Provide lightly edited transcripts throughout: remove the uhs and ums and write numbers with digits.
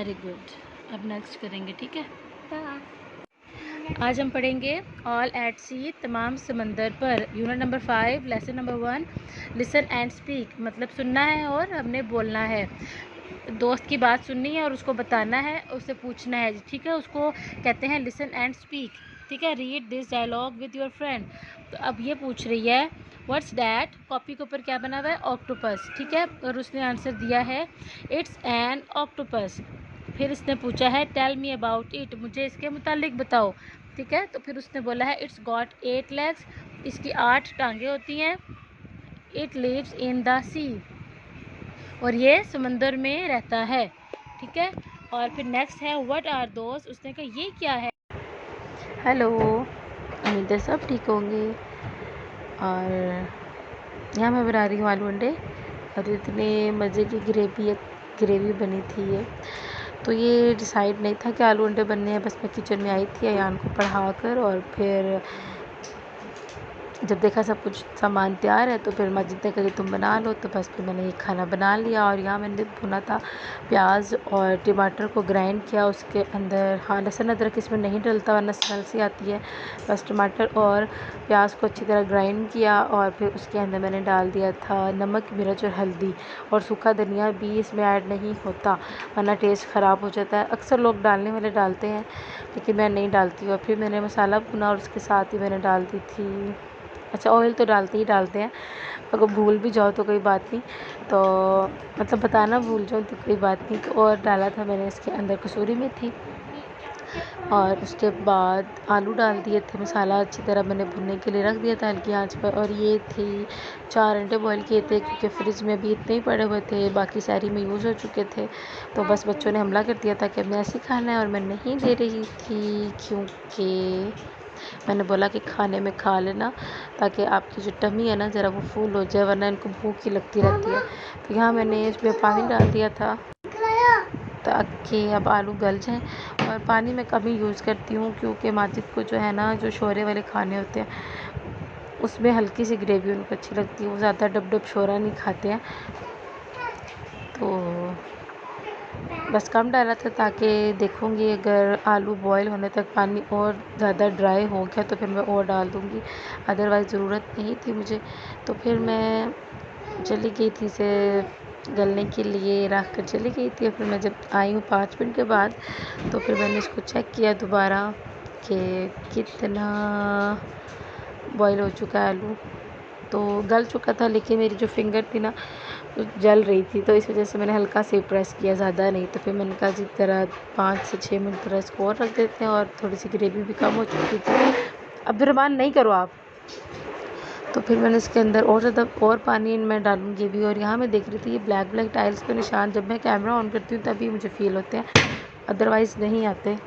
Very good. अब next करेंगे, ठीक है। आज हम पढ़ेंगे ऑल एट सी, तमाम समंदर पर, unit number 5, lesson number 1, listen and speak. मतलब सुनना है और हमने बोलना है। दोस्त की बात सुननी है और उसको बताना है, उससे पूछना है, ठीक है। उसको कहते हैं लिसन एंड स्पीक, ठीक है। Read this dialogue with your friend. तो अब ये पूछ रही है व्हाट्स डैट, कॉपी के ऊपर क्या बना हुआ है, ऑक्टोपस, ठीक है। और उसने आंसर दिया है इट्स एन ऑक्टोपस। फिर इसने पूछा है टेल मी अबाउट इट, मुझे इसके मुतालिक बताओ, ठीक है। तो फिर उसने बोला है इट्स गॉट 8 लेग्स, इसकी 8 टांगें होती हैं। इट लिव्स इन द सी, और ये समंदर में रहता है, ठीक है। और फिर नेक्स्ट है व्हाट आर दोस्त, उसने कहा ये क्या है। हेलो, उम्मीद है सब ठीक होंगे। और यहाँ मैं बना रही हूँ आलू अंडे, और इतने मज़े की ग्रेवी बनी थी ये। तो ये डिसाइड नहीं था कि आलू अंडे बनने हैं, बस मैं किचन में आई थी अयान को पढ़ा कर, और फिर जब देखा सब कुछ सामान तैयार है तो फिर माजिद ने कहा तुम बना लो, तो बस फिर मैंने ये खाना बना लिया। और यहाँ मैंने भुना था प्याज और टमाटर को ग्राइंड किया उसके अंदर। हाँ, लहसुन अदरक इसमें नहीं डलता वरना स्मेल सी आती है। बस टमाटर और प्याज को अच्छी तरह ग्राइंड किया, और फिर उसके अंदर मैंने डाल दिया था नमक, मिर्च और हल्दी, और सूखा धनिया भी इसमें ऐड नहीं होता वरना टेस्ट ख़राब हो जाता है। अक्सर लोग डालने वाले डालते हैं लेकिन मैं नहीं डालती। और फिर मैंने मसाला भुना और उसके साथ ही मैंने डाल दी थी, अच्छा ऑयल तो डालते ही डालते हैं, अगर भूल भी जाओ तो कोई बात नहीं, तो मतलब बताना भूल जाओ तो कोई बात नहीं। तो और डाला था मैंने इसके अंदर कसूरी मेथी, और उसके बाद आलू डाल दिए थे। मसाला अच्छी तरह मैंने भुनने के लिए रख दिया था हल्की आंच पर। और ये थी 4 अंडे बॉईल किए थे क्योंकि फ्रिज में भी इतने ही पड़े हुए थे, बाकी सारी में यूज़ हो चुके थे। तो बस बच्चों ने हमला कर दिया था कि हमें ऐसे ही खाना है, और मैं नहीं दे रही थी क्योंकि मैंने बोला कि खाने में खा लेना ताकि आपकी जो टमी है ना ज़रा वो फूल हो जाए, वरना इनको भूख ही लगती रहती है। तो यहाँ मैंने इसमें पानी डाल दिया था ताकि अब आलू गल जाएं। और पानी मैं कभी यूज़ करती हूँ क्योंकि माजिद को जो है ना, जो शोरे वाले खाने होते हैं उसमें हल्की सी ग्रेवी उनको अच्छी लगती है, वो ज़्यादा डब डब शोरा नहीं खाते हैं। तो बस कम डाला था ताकि देखूँगी अगर आलू बॉईल होने तक पानी और ज़्यादा ड्राई हो गया तो फिर मैं और डाल दूँगी, अदरवाइज़ ज़रूरत नहीं थी मुझे। तो फिर मैं चली गई थी इसे गलने के लिए रख कर चली गई थी। फिर मैं जब आई हूँ 5 मिनट के बाद तो फिर मैंने इसको चेक किया दोबारा कि कितना बॉईल हो चुका है आलू। तो गल चुका था लेकिन मेरी जो फिंगर थी ना वो जल रही थी, तो इस वजह से मैंने हल्का से प्रेस किया, ज़्यादा नहीं। तो फिर मैंने कहा जिस तरह 5 से 6 मिनट तरह इसको और रख देते हैं, और थोड़ी सी ग्रेवी भी कम हो चुकी थी। अब्दुर्रहमान नहीं करो आप। तो फिर मैंने इसके अंदर और ज़्यादा और पानी मैं डालूँगी भी। और यहाँ मैं देख रही थी ये ब्लैक ब्लैक टाइल्स पे निशान जब मैं कैमरा ऑन करती हूँ तभी मुझे फ़ील होते हैं, अदरवाइज़ नहीं आते।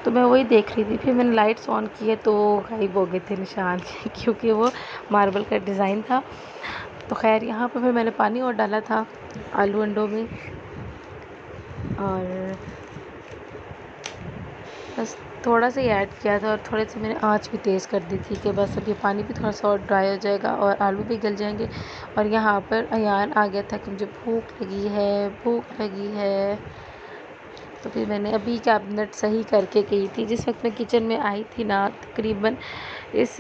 तो मैं वही देख रही थी। फिर मैंने लाइट्स ऑन किए तो गायब हो गए थे निशान क्योंकि वो मार्बल का डिज़ाइन था। तो खैर यहाँ पर फिर मैंने पानी और डाला था आलू अंडों में, और बस थोड़ा सा ही ऐड किया था, और थोड़े से मैंने आँच भी तेज़ कर दी थी कि बस अब ये पानी भी थोड़ा सा और ड्राई हो जाएगा और आलू भी गल जाएंगे। और यहाँ पर अयान आ गया था कि मुझे भूख लगी है, भूख लगी है। तो फिर मैंने अभी कैबिनेट सही करके गई थी। जिस वक्त मैं किचन में आई थी ना, तकरीबन इस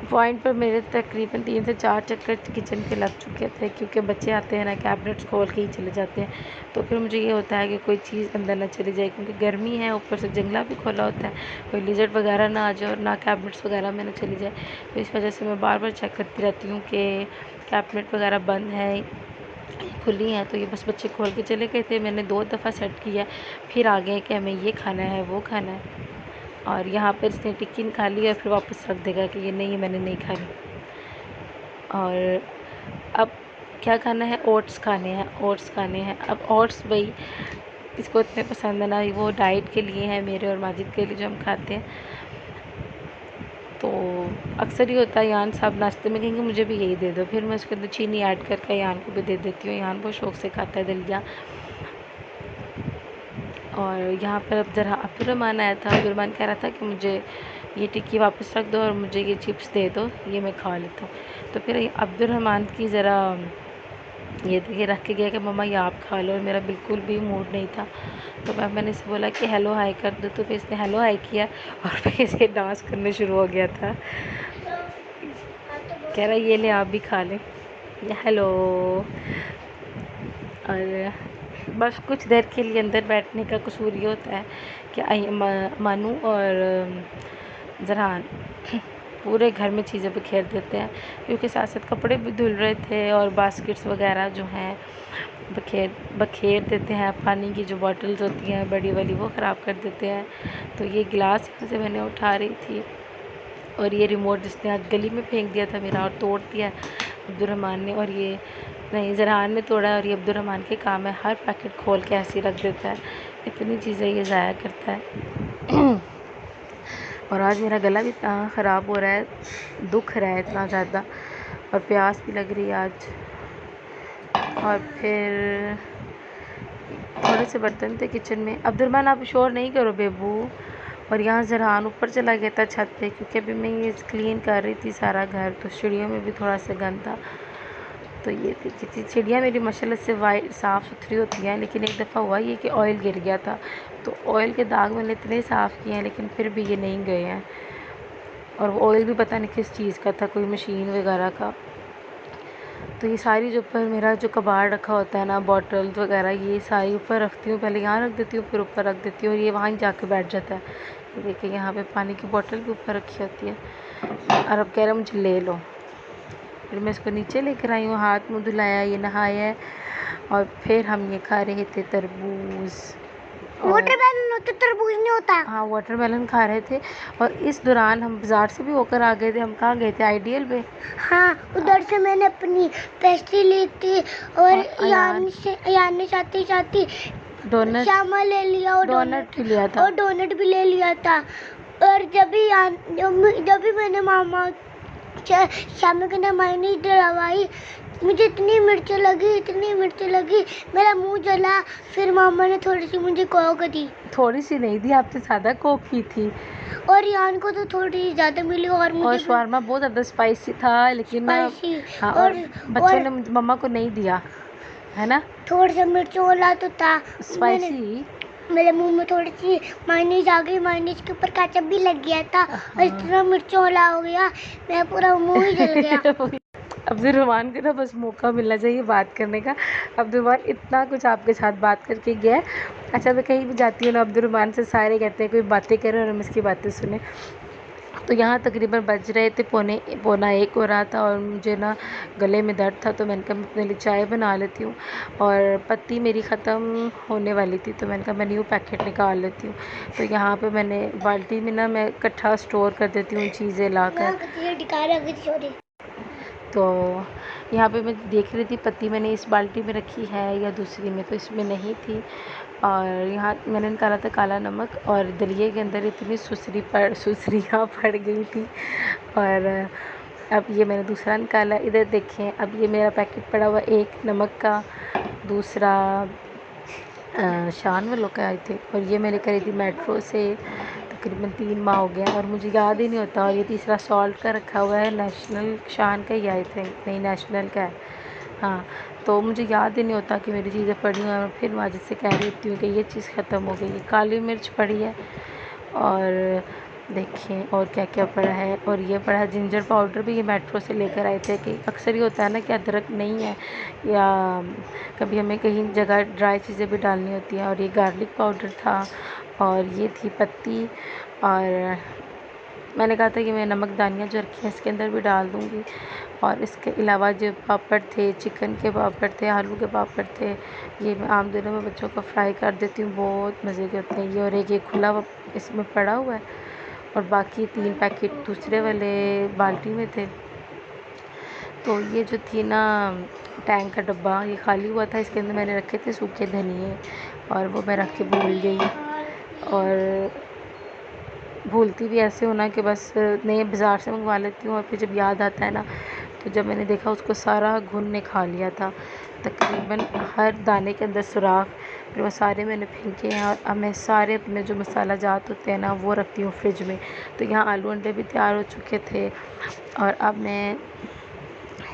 पॉइंट पर मेरे तकरीबन 3 से 4 चक्कर किचन के लग चुके थे क्योंकि बच्चे आते हैं ना कैबिनेट्स खोल के ही चले जाते हैं। तो फिर मुझे ये होता है कि कोई चीज़ अंदर ना चली जाए क्योंकि गर्मी है, ऊपर से जंगला भी खोला होता है, कोई लिजर्ड वगैरह ना आ जाए और ना कैबिनेट्स वगैरह में ना चली जाए। तो इस वजह से मैं बार बार चेक करती रहती हूँ कि कैबिनेट वगैरह बंद है, खुली हैं। तो ये बस बच्चे खोल के चले गए थे, मैंने 2 दफ़ा सेट किया, फिर आ गए कि हमें ये खाना है वो खाना है। और यहाँ पर इसने टिक्की खा ली और फिर वापस रख देगा कि ये नहीं, मैंने नहीं खानी। और अब क्या खाना है, ओट्स खाने हैं, ओट्स खाने हैं। अब ओट्स भाई इसको इतने पसंद है ना, वो डाइट के लिए है मेरे और माजिद के लिए जो हम खाते हैं। तो अक्सर ही होता है यान साहब नाश्ते में कहेंगे मुझे भी यही दे दो, फिर मैं उसके अंदर चीनी ऐड करके यान को भी दे देती हूँ। यान बहुत शौक़ से खाता है दलिया। और यहाँ पर अब ज़रा अब्दुर्रहमान आया था, अब्दुर्रहमान कह रहा था कि मुझे ये टिक्की वापस रख दो और मुझे ये चिप्स दे दो, ये मैं खा लेता हूँ। तो फिर अब्दुर्रहमान की ज़रा ये देखिए रख के गया कि मम्मा ये आप खा लो, और मेरा बिल्कुल भी मूड नहीं था। तो मैंने इसे बोला कि हेलो हाय कर दो, तो फिर इसने हेलो हाय किया और फिर इसे डांस करने शुरू हो गया था। कह रहा ये ले आप भी खा लें, ये हेलो। और बस कुछ देर के लिए अंदर बैठने का कसूर ये होता है कि मानू और जरहान पूरे घर में चीज़ें बिखेर देते हैं, क्योंकि साथ साथ कपड़े भी धुल रहे थे और बास्केट्स वगैरह जो हैं बखेर देते हैं। पानी की जो बॉटल्स होती हैं बड़ी वाली वो ख़राब कर देते हैं। तो ये गिलास यहाँ से मैंने उठा रही थी, और ये रिमोट जिसने आज गली में फेंक दिया था मेरा और तोड़ दिया अब्दुलरहमान ने, और ये नहीं जरहान ने तोड़ा, और ये अब्दुलरहमान के काम है, हर पैकेट खोल के ऐसे ही रख देता है। इतनी चीज़ें ये ज़ाया करता है। और आज मेरा गला भी इतना ख़राब हो रहा है, दुख रहा है इतना ज़्यादा, और प्यास भी लग रही है आज। और फिर थोड़े से बर्तन थे किचन में। अब्दुलरहमान आप शोर नहीं करो बेबू। और यहाँ जरहान ऊपर चला गया था छत पे, क्योंकि अभी मैं ये क्लीन कर रही थी सारा घर, तो चिड़ियों में भी थोड़ा सा गंद था। तो ये देखी चिड़िया मेरी माशाल्लाह से वाइट साफ़ सुथरी होती हैं, लेकिन एक दफ़ा हुआ ये कि ऑयल गिर गया था, तो ऑयल के दाग मैंने इतने साफ़ किए हैं, लेकिन फिर भी ये नहीं गए हैं। और वो ऑयल भी पता नहीं किस चीज़ का था, कोई मशीन वगैरह का। तो ये सारी जो ऊपर मेरा जो कबाड़ रखा होता है ना, बॉटल्स वगैरह, ये सारी ऊपर रखती हूँ, पहले यहाँ रख देती हूँ फिर ऊपर रख देती हूँ, और ये वहाँ जाके बैठ जाता है। ये देखिए यहाँ पे पानी की बोतल भी ऊपर रखी होती है। और अब कह रहा मुझे ले लो, फिर मैं इसको नीचे लेकर आई हूँ, हाथ मुँह धुलाया, ये नहाया है, और फिर हम ये खा रहे थे तरबूज। वाटरमेलन होता, तरबूज नहीं होता। हाँ वाटरमेलन खा रहे थे। और इस दौरान हम बाज़ार से भी होकर आ गए थे। हम कहाँ गए थे? आइडियल पे। हाँ, उधर से मैंने अपनी पेस्ट्री ली थी, और यान ने चाहती डोनट श्यामा ले लिया, और डोनट भी लिया था, और डोनट भी ले लिया था। और जब भी मैंने मामा श्यामा के नाम नहीं डलवाई, मुझे इतनी मिर्च लगी, मेरा मुंह जला। फिर मामा ने थोड़ी सी मुझे कोक दी। थोड़ी सी नहीं दी, आपसे ज़्यादा कोक की थी। और यान को तो थोड़ी ज़्यादा मिली, और मुझे शवारमा बहुत ज़्यादा स्पाइसी था, लेकिन हाँ, और बच्चों ने मम्मा को नहीं दिया है ना, थोड़ा सा मिर्च वाला तो था स्पाइसी। मेरे मुंह में थोड़ी सी मायनीज आ गई, मायनीज के ऊपर केचप भी लग गया था, और इतना मिर्चों वाला हो गया, मेरा पूरा मुंह ही जल गया। अब्दुलरहमान को ना बस मौका मिलना चाहिए बात करने का। अब्दुलरहमान इतना कुछ आपके साथ बात करके गया है। अच्छा मैं कहीं भी जाती हूँ ना, अब्दुलरहमान से सारे कहते हैं कोई बातें करें और हम इसकी बातें सुने। तो यहाँ तकरीबन बज रहे थे पौना 1 हो रहा था, और मुझे ना गले में दर्द था, तो मैंने कहा मैं अपने लिए चाय बना लेती हूँ, और पत्ती मेरी ख़त्म होने वाली थी, तो मैंने कहा मैं न्यू पैकेट निकाल लेती हूँ। तो यहाँ पे मैंने बाल्टी में ना मैं इकट्ठा स्टोर कर देती हूँ चीज़ें ला कर। तो यहाँ पे मैं देख रही थी पत्ती मैंने इस बाल्टी में रखी है या दूसरी में, तो इसमें नहीं थी। और यहाँ मैंने निकाला था काला नमक, और दलिए के अंदर इतनी सुसरियाँ पड़ गई थी। और अब ये मैंने दूसरा निकाला। इधर देखें, अब ये मेरा पैकेट पड़ा हुआ एक नमक का, दूसरा शान वालों का आई थी, और ये मैंने करी थी मेट्रो से, तकरीबन 3 माह हो गया और मुझे याद ही नहीं होता। और ये तीसरा सॉल्ट का रखा हुआ है, नेशनल शान का ही आई थिंक, नहीं नेशनल का है हाँ। तो मुझे याद ही नहीं होता कि मेरी चीज़ें पड़ी हैं, और फिर माजिद से कह रही होती हूँ कि ये चीज़ ख़त्म हो गई। काली मिर्च पड़ी है, और देखें और क्या क्या पड़ा है। और ये पड़ा है जिंजर पाउडर भी, ये मेट्रो से लेकर आए थे। कि अक्सर ये होता है ना कि अदरक नहीं है, या कभी हमें कहीं जगह ड्राई चीज़ें भी डालनी होती हैं। और ये गार्लिक पाउडर था, और ये थी पत्ती। और मैंने कहा था कि मैं नमकदानियाँ जो रखी हैं इसके अंदर भी डाल दूँगी। और इसके अलावा जो पापड़ थे, चिकन के पापड़ थे, आलू के पापड़ थे, ये मैं आम दिनों में बच्चों को फ्राई कर देती हूँ, बहुत मज़े के होते हैं ये। और एक खुला इसमें पड़ा हुआ है, और बाकी 3 पैकेट दूसरे वाले बाल्टी में थे। तो ये जो थी ना टैंक का डब्बा, ये खाली हुआ था, इसके अंदर मैंने रखे थे सूखे धनिए, और वो मैं रख के भूल गई। और भूलती भी ऐसे हो ना कि बस नए बाज़ार से मंगवा लेती हूँ, और फिर जब याद आता है ना, तो जब मैंने देखा उसको सारा घुन ने खा लिया था, तकरीबन हर दाने के अंदर सुराख। फिर वो सारे मैंने फेंके हैं, और अब मैं सारे अपने जो मसाला जात होते हैं ना वो रखती हूँ फ्रिज में। तो यहाँ आलू अंडे भी तैयार हो चुके थे, और अब मैं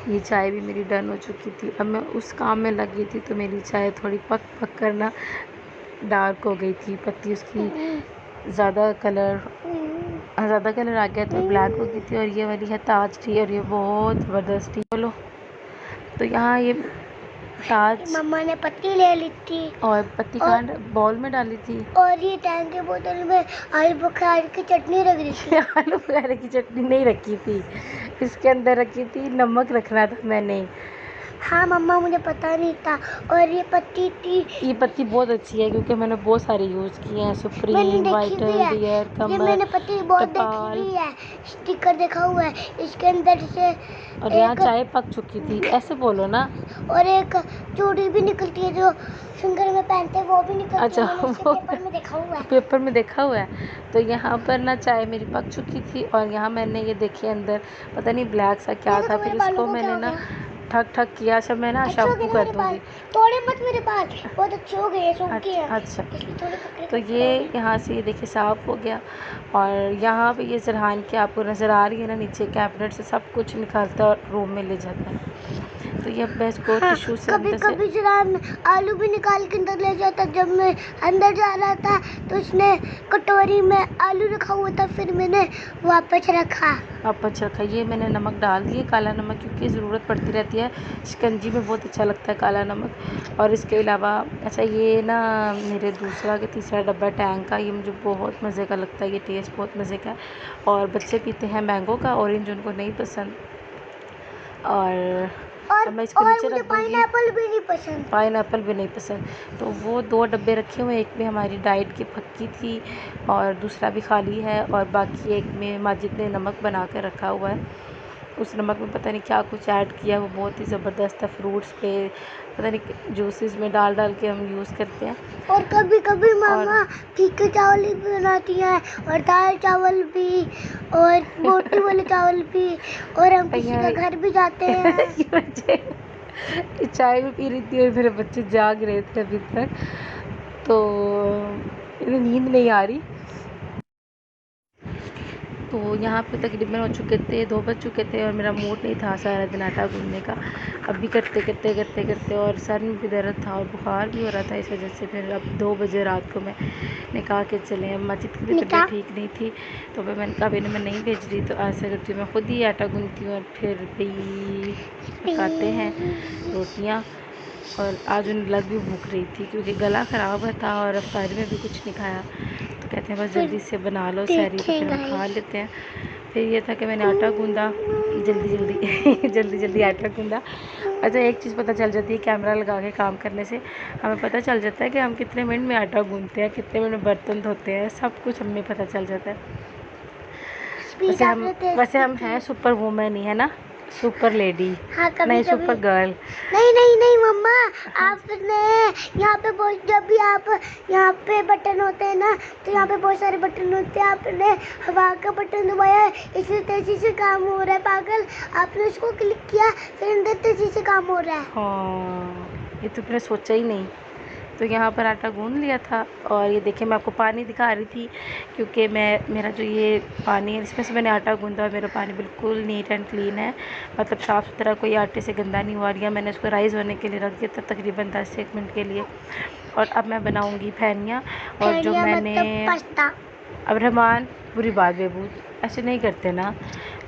ये चाय भी मेरी डन हो चुकी थी। अब मैं उस काम में लगी थी तो मेरी चाय थोड़ी पक पक कर ना डार्क हो गई थी, पत्ती उसकी ज़्यादा कलर आ गया तो ब्लैक हो गई थी। और ये वाली है ताज टी और ये बहुत ज़बरदस्त टी। बोलो तो यहाँ ये ताज मम्मा ने पत्ती ले ली थी और पत्ती कांड बॉल में डाली थी और ये टैंक की बोतल में आलू बुखारे की चटनी रख दी थी। आलू बुखारे की चटनी नहीं रखी थी, इसके अंदर रखी थी, नमक रखना था मैंने। हाँ मम्मा, मुझे पता नहीं था। और ये पत्ती थी, ये पत्ती बहुत अच्छी है क्योंकि मैंने बहुत सारे यूज़ किए हैं, मैंने सुप्रीम, देखी भी वाइटल, है। डियर, ये कमर, मैंने पत्ती बहुत टपाल। देखी भी है, स्टिकर देखा हुआ है इसके अंदर से। और यहाँ एक चाय पक चुकी थी, ऐसे बोलो ना। और एक चूड़ी भी निकलती है जो फिंगर में पहनते हैं, वो भी निकलती अच्छा है, मैंने इसके वो पेपर में देखा हुआ है। पेपर में देखा हुआ है। तो यहाँ पर ना चाय मेरी पक चुकी थी और यहाँ मैंने ये देखिए अंदर पता नहीं ब्लैक सा क्या देखो था, तो फिर मेरे बालों इसको को क्या मैंने हो ना गया। ठक ठक किया। अच्छा मैं ना अच्छे हो गए शैम्पू ना कर मेरे बाल, दूँगी। तोड़े मत मेरे बाल, बहुत अच्छे हो गए, सूखे हैं, अच्छा इसलिए थोड़े पकड़े तो ये यहाँ से ये देखिए साफ़ हो गया। और यहाँ पे ये सरहान की आपको नज़र आ रही है ना, नीचे कैबिनेट से सब कुछ निकालता है और रूम में ले जाता है। तो ये मैं इसको हाँ, टिश्यू से कभी अंदर से कभी जरा आलू भी निकाल के अंदर ले जाता। जब मैं अंदर जा रहा था तो उसने कटोरी में आलू रखा हुआ था, फिर मैंने वापस रखा। वापस रखा। ये मैंने नमक डाल दिए, काला नमक, क्योंकि ज़रूरत पड़ती रहती है शिकंजी में, बहुत अच्छा लगता है काला नमक। और इसके अलावा अच्छा ये ना मेरे दूसरा के तीसरा डब्बा टैंक का, ये मुझे बहुत मज़े का लगता है, ये टेस्ट बहुत मज़े का है। और बच्चे पीते हैं मैंगो का, ऑरेंज उनको नहीं पसंद। और अब मैं इसको नीचे मुझे रख दूँगी। पाइनएप्पल भी नहीं पसंद। पाइनएप्पल भी नहीं पसंद। तो वो 2 डब्बे रखे हुए हैं, एक में हमारी डाइट की पक्की थी और दूसरा भी खाली है, और बाकी एक में माजिद ने नमक बना के रखा हुआ है। उस नमक में पता नहीं क्या कुछ ऐड किया, वो बहुत ही ज़बरदस्त है। फ्रूट्स पे पता नहीं जूसेस में डाल डाल के हम यूज़ करते हैं। और कभी कभी और मामा फीके चावल भी बनाती है, और दाल चावल भी, और बोटी वाले चावल भी, और हम किसी भैया के घर भी जाते हैं। ये बच्चे चाय भी पी रही थी और मेरे बच्चे जाग रहे थे अभी तक, तो इन्हें नींद नहीं आ रही। तो यहाँ पे तकरीबन हो चुके थे 2 बज चुके थे और मेरा मूड नहीं था सारा दिन आटा गूँधने का। अभी करते और सर में भी दर्द था और बुखार भी हो रहा था, इस वजह से फिर अब 2 बजे रात को मैंने कहा कि चलें। अब माजिद की भी तबीयत ठीक नहीं थी तो फिर मैंने कहा मैं नहीं भेज रही, तो ऐसा करती हूँ मैं ख़ुद ही आटा गूँथती हूँ और फिर भी पकाते हैं रोटियाँ। और आज उन्हें लग भी भूख रही थी क्योंकि गला ख़राब था और अफ्तारी में भी कुछ नहीं खाया, तो कहते हैं बस जल्दी से बना लो सहरी, तो फिर हम खा लेते हैं। फिर ये था कि मैंने आटा गूँधा जल्दी जल्दी आटा गूँधा। अच्छा एक चीज़ पता चल जाती है कैमरा लगा के काम करने से, हमें पता चल जाता है कि हम कितने मिनट में आटा गूँधते हैं, कितने मिनट में बर्तन धोते हैं, सब कुछ हमें पता चल जाता है। वैसे हम हैं सुपर वूमेन ही, है ना, सुपर लेडी। हाँ, कभी नहीं कभी सुपर गर्ल। नहीं मम्मा, आपने यहाँ पे बहुत, जब भी आप यहाँ पे बटन होते हैं ना, तो यहाँ पे बहुत सारे बटन होते हैं, आपने हवा का बटन दबाया है इसलिए तेजी से काम हो रहा है। पागल, आपने उसको क्लिक किया फिर अंदर तेजी से काम हो रहा है। हाँ ये तो मैंने सोचा ही नहीं। तो यहाँ पर आटा गूँध लिया था और ये देखिए मैं आपको पानी दिखा रही थी क्योंकि मेरा जो ये पानी है इसमें से मैंने आटा गूँधा और मेरा पानी बिल्कुल नीट एंड क्लीन है, मतलब साफ़ सुथरा, कोई आटे से गंदा नहीं हुआ। रहा। मैंने इसको राइस होने के लिए रख दिया था तकरीबन 10 से 1 मिनट के लिए। और अब मैं बनाऊँगी फैनिया। और जो मैंने अब रहमान बुरी बात बेबूद ऐसे नहीं करते ना,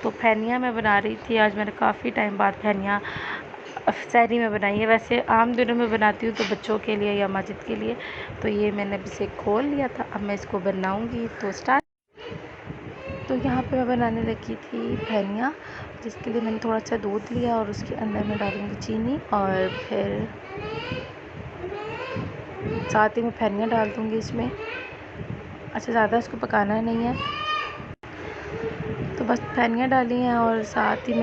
तो फैनिया मैं बना रही थी। आज मैंने काफ़ी टाइम बाद फैनिया सहरी में बनाई है, वैसे आम दिनों में बनाती हूँ तो बच्चों के लिए या माजिद के लिए। तो ये मैंने अभी से खोल लिया था, अब मैं इसको बनाऊँगी तो स्टार्ट। तो यहाँ पे मैं बनाने लगी थी फैनिया, जिसके लिए मैंने थोड़ा सा दूध लिया और उसके अंदर मैं डालूँगी चीनी और फिर साथ ही मैं फैनिया डाल दूँगी इसमें। अच्छा ज़्यादा इसको पकाना नहीं है, तो बस फैनिया डाली हैं और साथ ही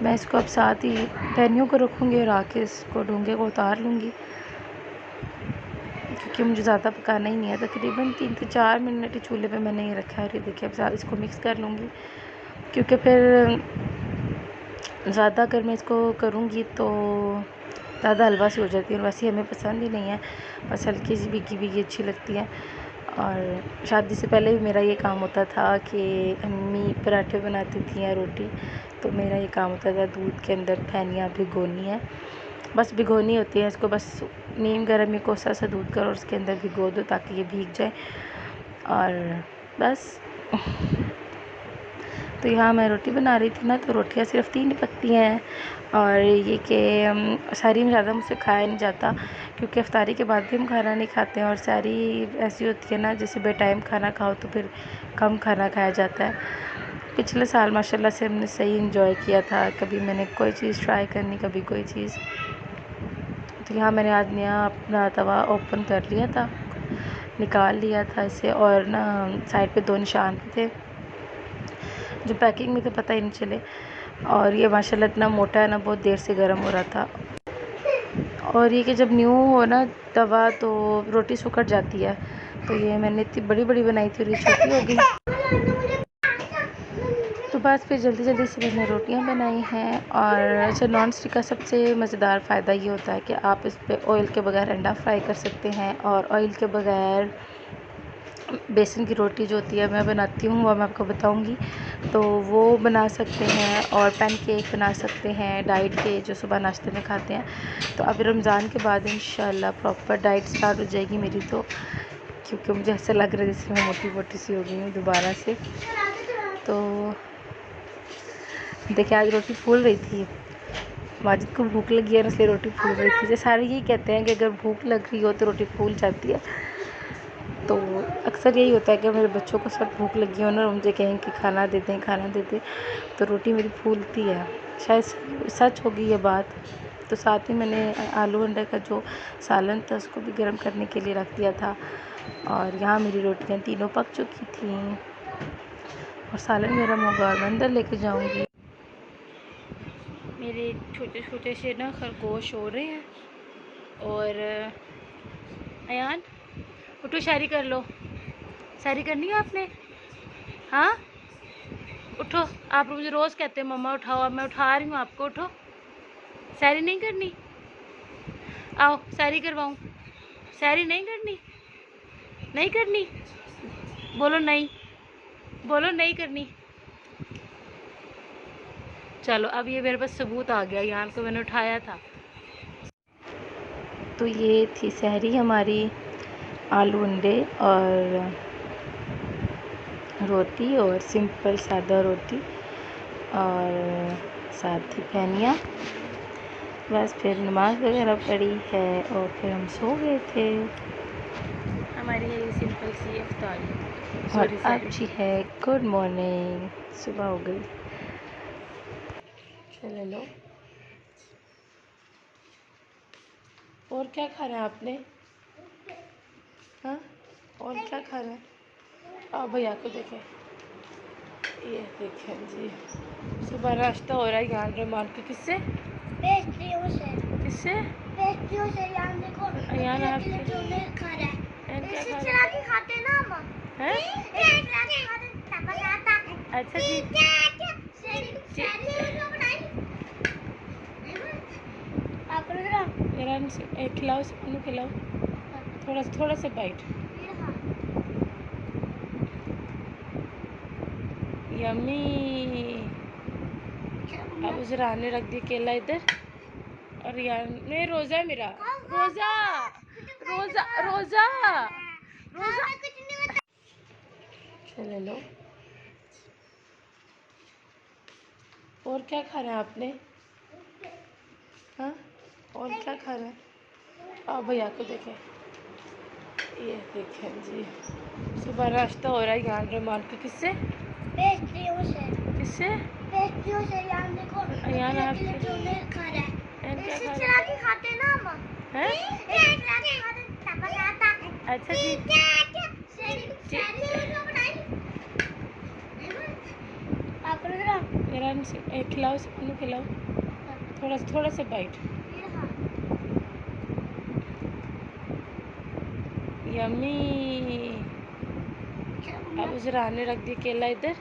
मैं इसको अब साथ ही फैनियों को रखूँगी और आके इसको डोंगे को उतार लूँगी क्योंकि मुझे ज़्यादा पकाना ही नहीं है। तकरीबन 3 से 4 मिनट ही चूल्हे पे मैंने ये रखा है। और ये देखिए अब ज़्यादा इसको मिक्स कर लूँगी क्योंकि फिर ज़्यादा अगर मैं इसको करूँगी तो ज़्यादा हलवा सी हो जाती है और वैसे हमें पसंद ही नहीं है, बस हल्की सी भीगी भीगी अच्छी लगती है। और शादी से पहले भी मेरा ये काम होता था कि अम्मी पराठे बनाती थी या रोटी, तो मेरा ये काम होता था दूध के अंदर फैनियाँ भिगोनी है, बस भिगोनी होती है इसको, बस नीम गर्म में कोसा सा दूध करो और उसके अंदर भिगो दो ताकि ये भीग जाए और बस। तो यहाँ मैं रोटी बना रही थी ना, तो रोटियाँ सिर्फ 3 पकती हैं और ये कि सहरी में ज़्यादा मुझसे खाया नहीं जाता क्योंकि इफ्तारी के बाद भी हम खाना नहीं खाते हैं और सहरी ऐसी होती है ना जैसे बेटाइम खाना खाओ तो फिर कम खाना खाया जाता है। पिछले साल माशाल्लाह से हमने सही इंजॉय किया था, कभी मैंने कोई चीज़ ट्राई करनी, कभी कोई चीज़। तो यहाँ मैंने आज नया अपना तवा ओपन कर लिया था, निकाल लिया था इसे और ना साइड पे 2 निशान भी थे जो पैकिंग में तो पता ही नहीं चले। और ये माशाल्लाह इतना मोटा है ना, बहुत देर से गर्म हो रहा था। और ये कि जब न्यू हो ना तवा तो रोटी सुखड़ जाती है, तो ये मैंने इतनी बड़ी बड़ी बनाई थी और ये छोटी हो गई, तो बस फिर जल्दी जल्दी से मैंने रोटियां बनाई हैं। और अच्छा, नॉन स्टिक का सबसे मज़ेदार फ़ायदा ये होता है कि आप इस पर ऑयल के बगैर अंडा फ्राई कर सकते हैं और ऑयल के बगैर बेसन की रोटी जो होती है मैं बनाती हूँ वो मैं आपको बताऊँगी, तो वो बना सकते हैं और पैनकेक बना सकते हैं डाइट के जो सुबह नाश्ते में खाते हैं। तो अब रमज़ान के बाद इंशाल्लाह प्रॉपर डाइट स्टार्ट हो जाएगी मेरी, तो क्योंकि मुझे ऐसा लग रहा है जैसे मैं मोटी मोटी सी हो गई हूँ दोबारा से। तो देखिए आज रोटी फूल रही थी, माजिद को भूख लगी है इसलिए रोटी फूल रही थी। जैसे सारे यही कहते हैं कि अगर भूख लग रही हो तो रोटी फूल जाती है, तो अक्सर यही होता है कि मेरे बच्चों को सब भूख लगी हो ना और मुझे कहें कि खाना दे दें खाना दे दें, तो रोटी मेरी फूलती है। शायद सच होगी ये बात। तो साथ ही मैंने आलू अंडे का जो सालन था उसको भी गर्म करने के लिए रख दिया था और यहाँ मेरी रोटियाँ तीनों पक चुकी थी और सालन गर्म होगा और मैं अंदर लेके जाऊँगी। मेरे छोटे छोटे से ना खरगोश हो रहे हैं और अयान उठो, शायरी कर लो। शायरी करनी है आपने? हाँ उठो, आप मुझे रोज़ कहते हैं मम्मा उठाओ, अब मैं उठा रही हूँ आपको, उठो। शायरी नहीं करनी? आओ शायरी करवाऊँ। शायरी नहीं करनी? नहीं करनी? बोलो नहीं, बोलो नहीं करनी। चलो अब ये मेरे पास सबूत आ गया, यहाँ को मैंने उठाया था। तो ये थी सहरी हमारी, आलू अंडे और रोटी और सिंपल सादा रोटी और साथ ही फैनियाँ, बस फिर नमाज वगैरह पढ़ी है और फिर हम सो गए थे। हमारी ये सिंपल सी इफ्तारी और अच्छी है। गुड मॉर्निंग, सुबह हो गई। चलो लो, और क्या खा रहे हैं आपने? हाँ और क्या खा रहे हैं? आप भैया को देखें, ये देखें जी, सुबह नाश्ता हो रहा है यहाँ रहमान के। किससे? पेस्ट्रियों से। किससे? पेस्ट्रियों से। यहाँ देखो, यहाँ आप खा रहा है। क्या खा रहा है? खाते ना हम हैं? अच्छा जी, खिलाओ, सबको खिलाओ, थोड़ा थोड़ा सा बाइट। यम्मी। अब उस राह ने रख दी केला इधर और यार नहीं, रोज़ा है मेरा, रोज़ा रोज़ा रोज़ा रोज़ा। चलो लो, और क्या खा रहे हैं आपने? हाँ और क्या खा रहे हैं? आप भैया को देखें, ये देखें जी, सुबह नाश्ता हो रहा है यहाँ रहमान के। किससे? पेस्ट्रियों से। किससे? पेस्ट्रियों से। यहाँ देखो, यहाँ आप खा रहा है। खाते ना हम हैं? अच्छा जी, खिलाओ, सबको खिलाओ, थोड़ा थोड़ा सा बाइट। यम्मी। अब उस राह ने रख दी केला इधर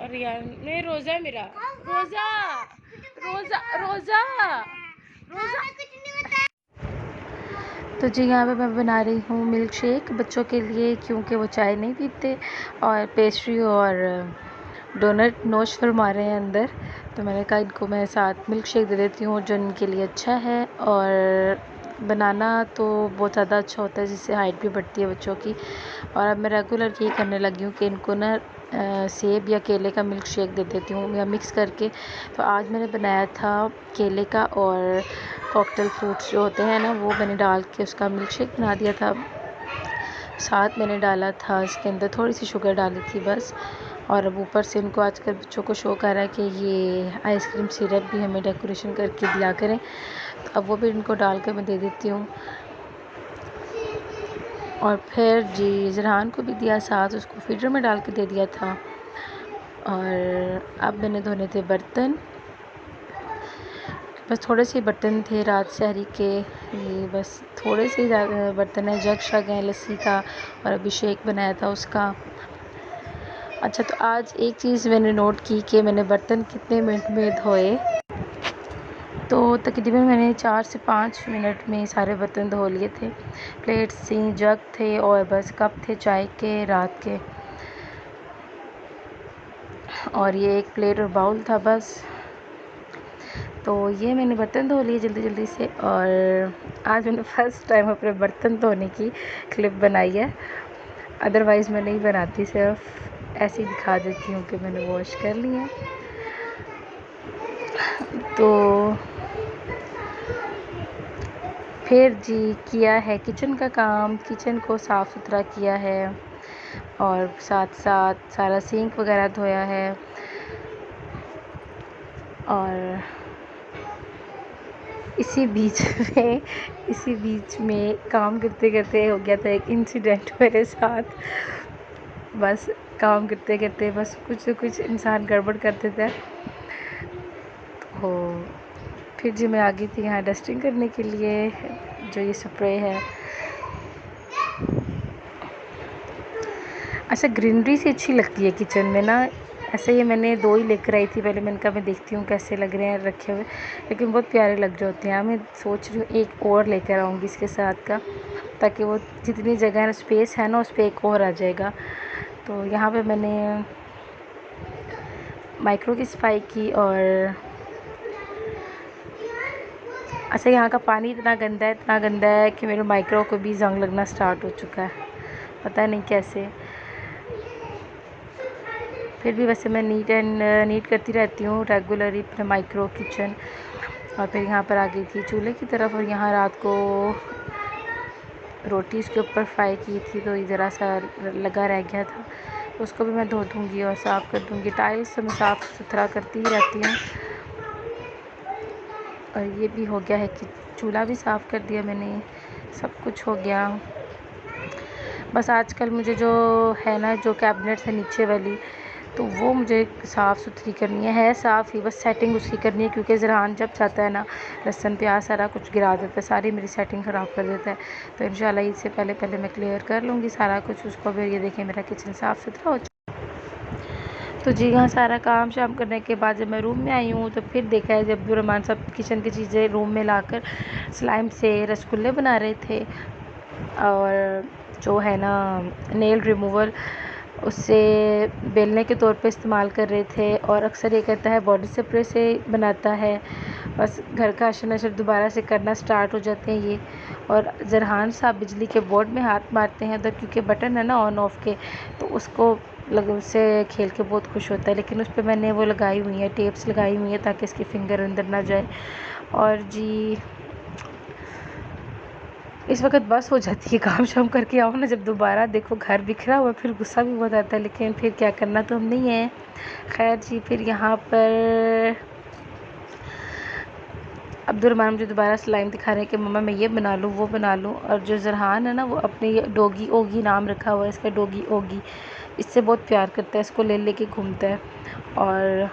और यार नहीं, रोज़ा है मेरा, रोज़ा रोज़ा रोज़ा रोज़ा। तो जी यहाँ पे मैं बना रही हूँ मिल्क शेक बच्चों के लिए, क्योंकि वो चाय नहीं पीते और पेस्ट्री और डोनट नोश फरमा रहे हैं अंदर। तो मैंने कहा इनको मैं साथ मिल्क शेक दे देती हूँ जो इनके लिए अच्छा है। और बनाना तो बहुत ज़्यादा अच्छा होता है, जिससे हाइट भी बढ़ती है बच्चों की। और अब मैं रेगुलर यही करने लगी हूँ कि इनको ना सेब या केले का मिल्क शेक दे देती हूँ या मिक्स करके। तो आज मैंने बनाया था केले का और कॉकटेल फ्रूट्स जो होते हैं ना, वो मैंने डाल के उसका मिल्क शेक बना दिया था। साथ मैंने डाला था इसके अंदर थोड़ी सी शुगर डाली थी बस। और अब ऊपर से इनको आजकल बच्चों को शौक आ रहा है कि ये आइसक्रीम सिरप भी हमें डेकोरेशन करके दिया करें, तो अब वो भी इनको डाल कर मैं दे देती हूँ। और फिर जी ज़रहान को भी दिया साथ, उसको फीडर में डाल के दे दिया था। और अब मैंने धोने थे बर्तन, बस थोड़े से बर्तन थे रात शहरी के, ये बस थोड़े से बर्तन है, जग शग है लस्सी का और अभिषेक बनाया था उसका। अच्छा, तो आज एक चीज़ मैंने नोट की कि मैंने बर्तन कितने मिनट में धोए। तो तकरीबन मैंने 4 से 5 मिनट में सारे बर्तन धो लिए थे। प्लेट्स थी, जग थे और बस कप थे चाय के रात के, और ये एक प्लेट और बाउल था बस। तो ये मैंने बर्तन धो लिए जल्दी जल्दी से। और आज मैंने फ़र्स्ट टाइम अपने बर्तन धोने की क्लिप बनाई है, अदरवाइज़ मैं नहीं बनाती, सिर्फ ऐसे ही दिखा देती हूँ कि मैंने वॉश कर लिए हैं। तो फिर जी किया है किचन का काम, किचन को साफ़ सुथरा किया है और साथ साथ सारा सिंक वगैरह धोया है। और इसी बीच में काम करते करते हो गया था एक इंसिडेंट मेरे साथ। बस काम करते करते बस कुछ न कुछ इंसान गड़बड़ कर देता है। तो फिर जी मैं आ गई थी यहाँ डस्टिंग करने के लिए, जो ये स्प्रे है। अच्छा, ग्रीनरी सी अच्छी लगती है किचन में ना। ऐसे ही मैंने 2 ही लेकर आई थी, पहले मैंने कहा मैं देखती हूँ कैसे लग रहे हैं रखे हुए, लेकिन बहुत प्यारे लग रहे होते हैं। मैं सोच रही हूँ एक और लेकर आऊँगी इसके साथ का, ताकि वो जितनी जगह है स्पेस है ना, उस पर एक और आ जाएगा। तो यहाँ पे मैंने माइक्रो की सफाई की। और अच्छा, यहाँ का पानी इतना गंदा है कि मेरे माइक्रो को भी जंग लगना स्टार्ट हो चुका है, पता नहीं कैसे। फिर भी वैसे मैं नीट करती रहती हूँ रेगुलरली अपने माइक्रो किचन। और फिर यहाँ पर आ गई थी चूल्हे की तरफ, और यहाँ रात को रोटी उसके ऊपर फ्राई की थी, तो ज़रा सा लगा रह गया था, तो उसको भी मैं धो दूँगी और साफ़ कर दूँगी। टाइल्स तो मैं साफ़ सुथरा करती ही रहती हूँ। और ये भी हो गया है कि चूल्हा भी साफ़ कर दिया मैंने, सब कुछ हो गया। बस आजकल मुझे जो है ना, जो कैबिनेट्स है नीचे वाली, तो वो मुझे साफ़ सुथरी करनी है साफ़ ही, बस सेटिंग उसकी करनी है, क्योंकि ज़रहान जब चाहता है ना लहसुन प्याज सारा कुछ गिरा देता है, सारी मेरी सेटिंग ख़राब कर देता है। तो इंशाल्लाह इससे पहले मैं क्लियर कर लूँगी सारा कुछ उसको। फिर ये देखिए मेरा किचन साफ़ सुथरा हो चुका। तो जी हाँ, सारा काम शाम करने के बाद जब मैं रूम में आई हूँ, तो फिर देखा है जब अब्दुर्रहमान सब किचन की चीज़ें रूम में लाकर स्लाइम से रसगुल्ले बना रहे थे, और जो है ना नेल रिमूवर उससे बेलने के तौर पे इस्तेमाल कर रहे थे। और अक्सर ये कहता है बॉडी स्प्रे से बनाता है। बस घर का अशर नशर दोबारा से करना स्टार्ट हो जाते हैं ये। और ज़रहान साहब बिजली के बोर्ड में हाथ मारते हैं उधर, क्योंकि बटन है ना ऑन ऑफ के, तो उसको उससे खेल के बहुत खुश होता है। लेकिन उस पर मैंने वो लगाई हुई है, टेप्स लगाई हुई है, ताकि इसकी फिंगर अंदर ना जाए। और जी इस वक्त बस हो जाती है, काम शाम करके आओ ना, जब दोबारा देखो घर बिखरा हुआ, फिर गुस्सा भी बहुत आता है, लेकिन फिर क्या करना, तो हम नहीं है। खैर जी, फिर यहाँ पर अब्दुर्रहमान मुझे दोबारा स्लाइम दिखा रहे हैं कि मम्मा मैं ये बना लूँ वो बना लूँ। और जो ज़रहान है ना, वो अपने ये डोगी ओगी नाम रखा हुआ है इसका, डोगी ओगी, इससे बहुत प्यार करता है, इसको ले लेके घूमता है। और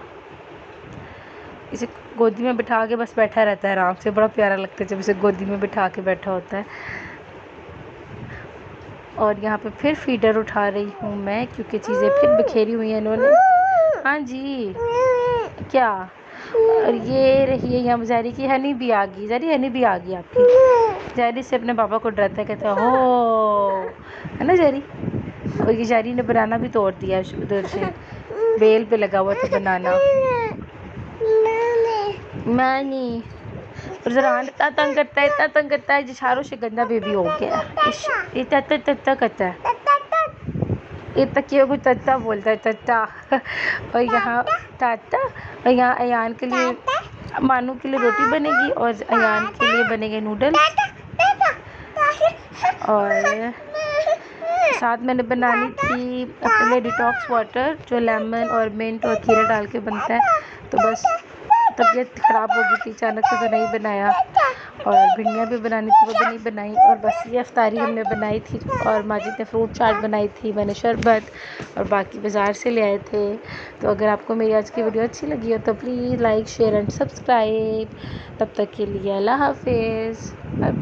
इसे गोदी में बिठा के बस बैठा रहता है आराम से, बड़ा प्यारा लगता है जब इसे गोदी में बिठा के बैठा होता है। और यहाँ पे फिर फीडर उठा रही हूँ मैं, क्योंकि चीज़ें फिर बिखेरी हुई हैं इन्होंने। हाँ जी, क्या और ये रही है यहाँ जारी की हनी भी आ गई। जारी हनी भी आ गई आपकी। जारी से अपने पापा को डरता है, कहता है हो, है ना जारी। और ये जारी ने बनाना भी तोड़ दिया उधर से, बेल पे लगा हुआ था बनाना। मैं नहीं, और जरान इतना तंग करता है, इतना तंग करता है, जिशारों से गंदा बेबी हो गया। ये तत्ता तत्ता करता है, ये तकिया को तत्ता बोलता है, तत्ता। और यहाँ टाटा, और यहाँ अयान के लिए, मानू के लिए रोटी बनेगी और अयान के लिए बनेंगे नूडल्स। और साथ मैंने बनानी थी अपने लिए डिटॉक्स वाटर, जो लेमन और मिंट और खीरा डाल के बनता है। तो बस तबीयत ख़राब हो गई थी अचानक से, तो नहीं बनाया। और भिंडियाँ भी बनानी थी, वो भी नहीं बनाई। और बस ये अफ्तारी हमने बनाई थी। और माजिद ने फ्रूट चाट बनाई थी, मैंने शरबत, और बाकी बाज़ार से ले आए थे। तो अगर आपको मेरी आज की वीडियो अच्छी लगी हो तो please like share and subscribe. तब तक के लिए अल्लाह हाफिज़, बाय बाय।